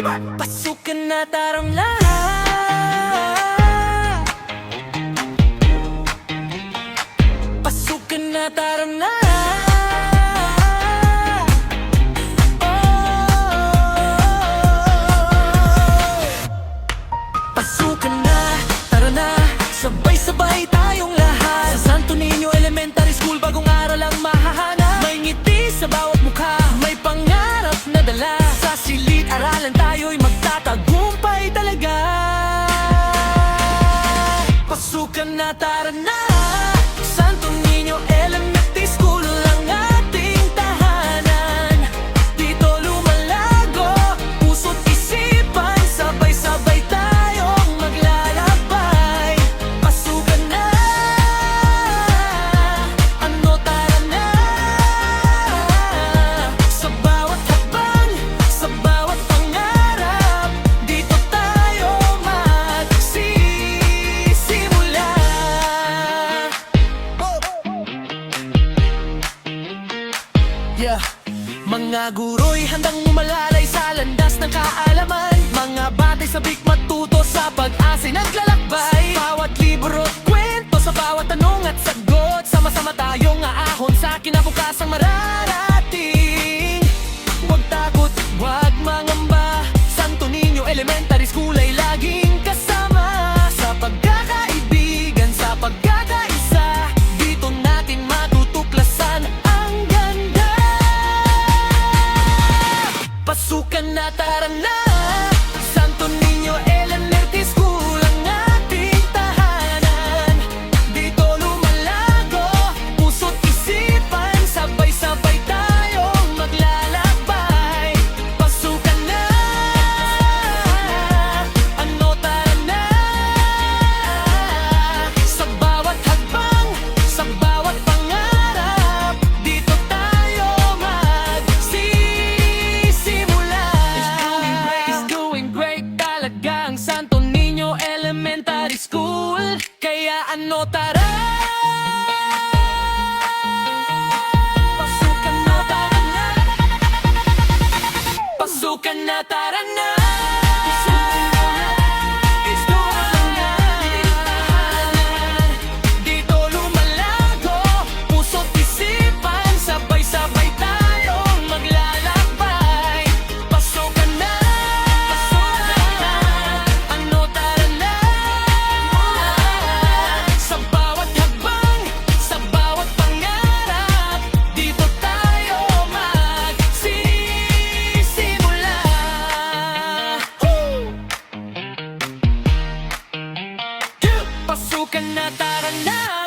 Pasukan na tarong lahat. Pasukan na tarong lahat. Pasukan na, tara na, sabay-sabay tayong lahat. Sa Santo Niño Elementary School, bagong aral ang mahahanap. May ngiti sa bawat mukha, may pangarap na dala. Sa silid-aralan tayo'y magtatagumpay talaga. Pasukan na, tara na, Santo Niño Elementary School ang ating tahanan. Dito lumalago, puso't isipan, sabay-sabay tayong maglalakbay. Pasukan na, ano tara na. Sa bawat hakbang, sa bawat pangarap, dito tayo magsisimula. Yeah. Mga guro'y handang umalalay sa landas ng kaalaman. Mga batay sabik matuto sa pag-asa'y naglalakbay. Bawat libro't kwento, sa bawat tanong at sagot, sama-sama tayong aahon sa kinabukasang mararating. Huwag takot, huwag mangamba, Santo Niño Elementary School ay laging kasama. Sa pagkakaibigan, sa pagkakaisa, dito natin matutuklasan ang ganda. Pasukan na, tara na, Santo Niño Elementary School ang ating tahanan. Dito lumalago, puso't isipan, sabay-sabay tayong maglalakbay. Pasukan na, ano tara na. Sa bawat hakbang, sa bawat pangarap, dito tayo magsisimula. It's doing great talaga ang Santo Niño Elementary School. Kaya ano tara, pasukan na, tara na. Pasukan na, tara na. It's doing great. Dito lumalago, puso't isipan, sabay-sabay tayong maglalakbay. Pasukan na, ano tara na. Sa bawat hakbang, sa bawat pangarap, dito tayo magsisimula. Pasukan na, tara na.